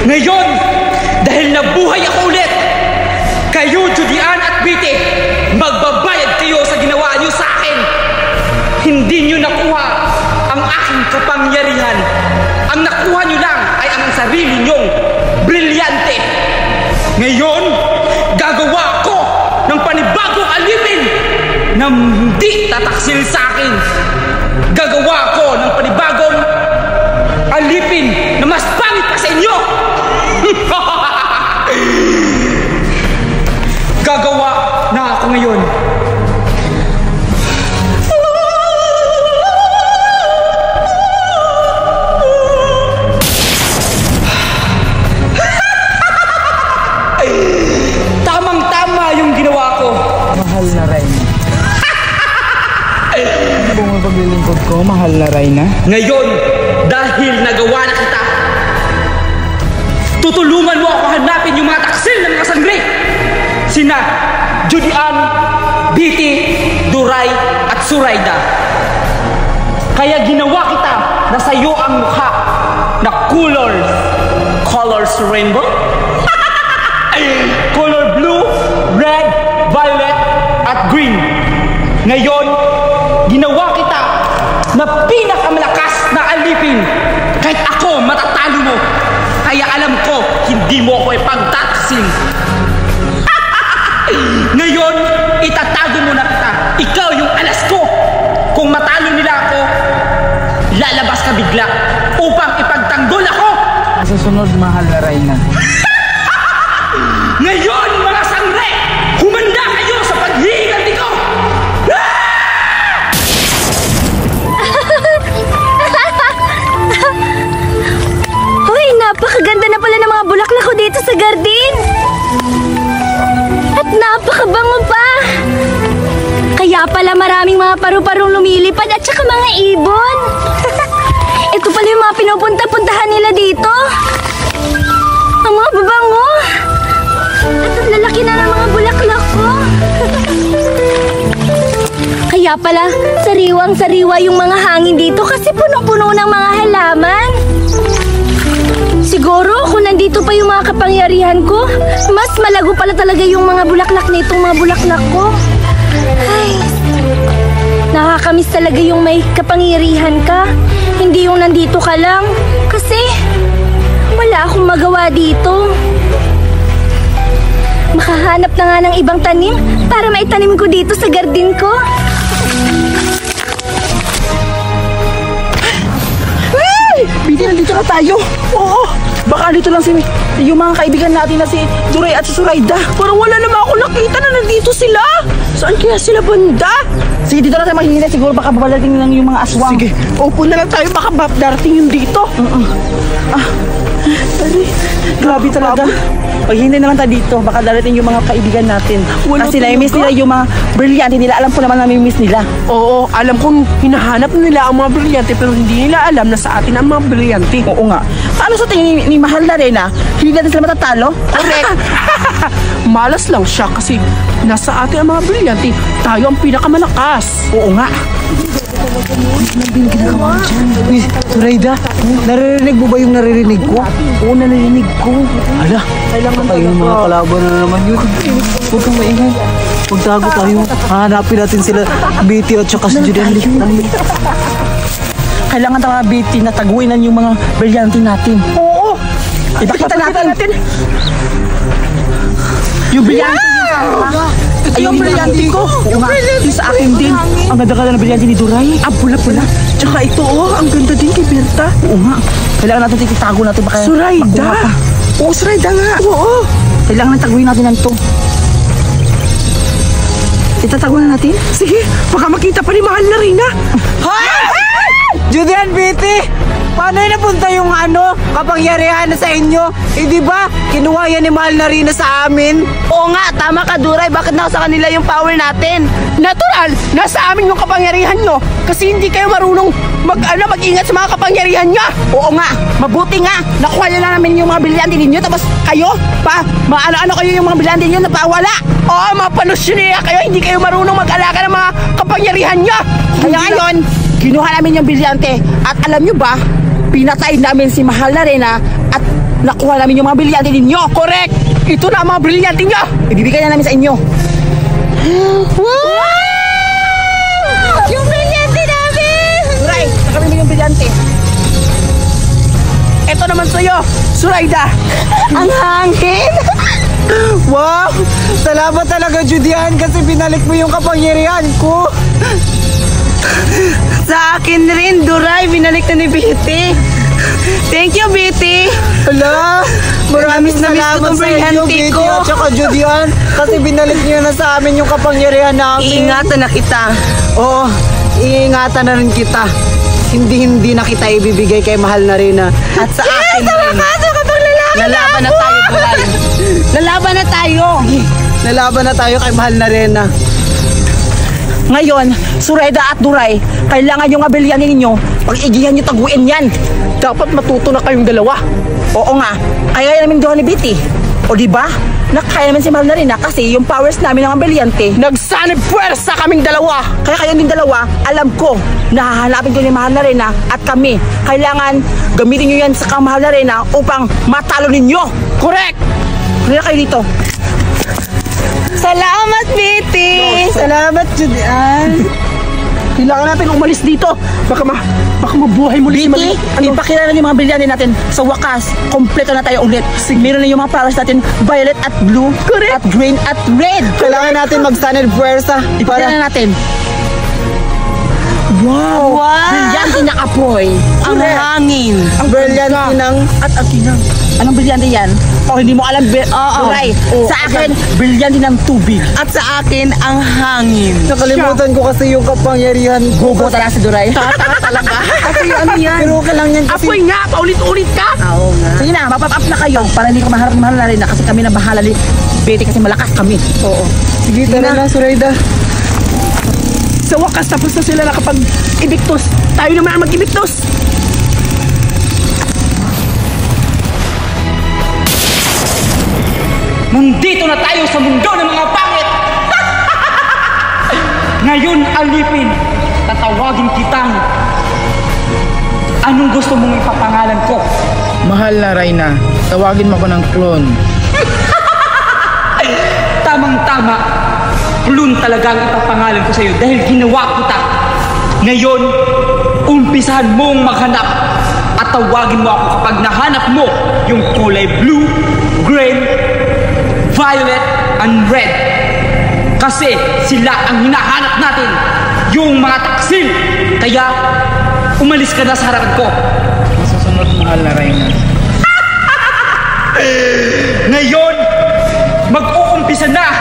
Ngayon, dahil nabuhay ako ulit, kayo, Judian at Biti, magbabayad kayo sa ginawa niyo sa akin. Hindi niyo nakuha ang aking kapangyarihan. Ang nakuha niyo lang ay ang sarili niyong brilyante. Ngayon, gagawa ako ng panibagong alipin na hindi tataksil sa akin. Gagawa ako ng panibagong alipin na mas pangit pa sa inyo. Gagawa na ako ngayon. Tamang-tama yung ginawa ko. Mahal na Reyna. Ano bang mapaglilingkod ko? Mahal na Reyna. Ngayon, dahil nagawa na kita, tutulungan mo ako hanapin yung mga taksil ng mga sangre. Sina Judian, Biti, Duray at Zoraida. Kaya ginawa kita na sa iyo ang mukha na colors rainbow. Color blue, red, violet at green. Ngayon, ginawa kita na pinakamalakas na alipin. Kahit ako matatalo mo. Kaya alam ko, hindi mo ako ipagtataksil. Ngayon, itatago mo na kita. Ikaw yung alas ko. Kung matalo nila ako, lalabas ka bigla upang ipagtanggol ako. Sa sunod, mahal na Reyna. Ngayon, mga sangre, humanda kayo sa paghihiganti ko. Hoy, napakaganda na pala ng mga bulaklak ko dito sa garden. At napakabango pa. Kaya pala maraming mga paru-parong lumilipad at saka mga ibon. Ito pala yung mga pinupunta-puntahan nila dito. Ang mga babango. At ang lalaki na ng mga bulaklak ko. Kaya pala, sariwang-sariwa yung mga hangin dito kasi punong-puno ng mga halaman. Siguro kung nandito pa yung mga kapangyarihan ko, mas malago pala talaga yung mga bulaklak nitong mga bulaklak ko. Ay, nakakamiss talaga yung may kapangyarihan ka. Hindi yung nandito ka lang. Kasi wala akong magawa dito. Makahanap na nga ng ibang tanim para maitanim ko dito sa garden ko. Biti, nandito na tayo. Oo, baka dito lang yung mga kaibigan natin na si Duray at si Zoraida. Parang wala naman ako nakita na nandito sila. Saan kaya sila banda? Sige, dito na tayo maghihintay. Siguro baka babalating lang yung mga aswang. Sige, upo na lang tayo. Baka darating yung dito. Grabe talaga. Paghihintay na lang tayo dito. Baka darating yung mga kaibigan natin. Kasi na-miss nila yung mga brilyante nila. Alam ko naman na may miss nila. Oo, alam kong hinahanap nila ang mga brilyante pero hindi nila alam na sa atin ang mga brilyante. Oo nga. Paano sa tingin ni Mahal na Reyna? Hindi natin sila matatalo? Correct. Malas lang siya kasi nasa atin ang mga brilyante. Tayo ang pinakamalakas. Oo nga. Uy, Zoraida, naririnig mo ba yung naririnig ko? Oo, naririnig ko. Ala, tayo yung mga kalaban na naman yun. Huwag kang maingay. Magtago tayo. Hahanapin natin sila, Biti at saka si Judian. Kailangan tayo mga Biti na taguinan yung mga brilyante natin. Oo! Ipakita natin. Yung brilyante ito yung brilyante ko. Yung sa akin din. Ang ganda-ganda na brilyante ni Duray. Ah, pula-pula. Tsaka ito, ang ganda din kay Berta. Oo nga. Kailangan natin titago natin baka Zoraida. Oo, Zoraida nga. Oo. Kailangan taguin natin lang ito. Itatago na natin? Sige, baka makita pa ni Mahal na Reyna. Hoy! Judian, Biti! Paano yung napunta yung kapangyarihan na sa inyo? Eh di ba, kinuha yan ni Mahal na Reyna sa amin? Oo nga, tama ka Duray. Bakit nasa kanila yung power natin? Natural, nasa amin yung kapangyarihan nyo. Kasi hindi kayo marunong mag-ingat sa mga kapangyarihan nyo. Oo nga, mabuti nga. Nakuha nyo na namin yung mga brilyante ninyo. Tapos kayo, maano-ano kayo yung mga brilyante ninyo na pawala. Oo, mga panusyoniya kayo. Hindi kayo marunong mag-alaga ng mga kapangyarihan nyo. Kaya ngayon, kinuha namin yung brilyante. At alam nyo ba, pinatay namin si Mahal na Reyna at nakuha namin yung mga brilyante ninyo. Correct! Ito na ang mga brilyante nyo! Ibibigay na namin sa inyo. Wow! Yung brilyante namin! Suray, nakabili mo yung brilyante. Ito naman sa'yo, Zoraida! Ang hangin! Wow! Salamat talaga, Judian, kasi binalik mo yung kapangyarihan ko. Sa akin rin, Duray, binalik na ni Betty. Thank you, Betty. Hala! Maraming Na-miss salamat ko sa tong inyo, brilyante Betty ko. at saka Judian, kasi binalik niyo na sa amin yung kapangyarihan namin. Iingatan na kita. Oo, iingatan na rin kita. Hindi na kita ibibigay kay mahal na Reyna. At sa akin rin. Lalaban na tayo, Duray. Lalaban na tayo. Lalaban na tayo kay mahal na Reyna. Ngayon, Zoraida at Duray, kailangan yung abiliyan ninyo. Pag-igihan nyo, taguin yan. Dapat matuto na kayong dalawa. Oo nga, kaya namin doon ni Betty. O diba? Nakaya naman si Mahal na Reyna kasi yung powers namin ng abiliyante. Nagsanib puwersa kaming dalawa! Kaya kayo din dalawa, alam ko, nahahanapin ko ni Mahal na Reyna at kami. Kailangan gamitin nyo yan sa Mahal na Reyna upang matalo ninyo. Correct! Kaya kayo dito. Salamat, Betty! Salamat, Judian. Kailangan natin umalis dito. Baka mabuhay muli si Betty, Mali. ipakilala yung mga brilyante natin. Sa wakas, kompleto na tayo ulit. Meron na yung mga powers natin, violet at blue, at green at red. Kailangan natin mag-stand puwersa Ipakilala natin. Wow! Brilyante na apoy. Ang hangin. Ang brilliant ng... At atinang. Anong brilyante yan? O hindi mo alam, Duray. Sa akin, brilyante ng tubig. At sa akin, ang hangin. Nakalimutan ko kasi yung kapangyarihan ko. Bobo talaga si Duray. Talaga? Kasi ano yan? Pero ka lang yan kasi... Apoy nga! Paulit-ulit ka! Oo nga. Sige na, mapap up na kayo. Para hindi ko mahal na rin na kasi kami na bahala ni Betty kasi malakas kami. Oo. Sige, tara na, Zoraida. Sa wakas, tapos na sila nakapag-ibiktos. Tayo naman ang mag-ibiktos. Nandito na tayo sa mundo ng mga pangit! Ngayon, alipin, tatawagin kitang anong gusto mong ipapangalan ko? Mahal na Reyna, tawagin mo ko ng clone. Tamang-tama, clone talaga ang ipapangalan ko sa'yo dahil ginawa kita. Ngayon, umpisahan mong maghanap at tawagin mo ako kapag nahanap mo yung kulay blue, green, violet, and red. Kasi sila ang hinahanap natin, yung mga taksil. Kaya, umalis ka na sa harapan ko. Susunod, mahal na Reyna. Ngayon, mag-uumpisa na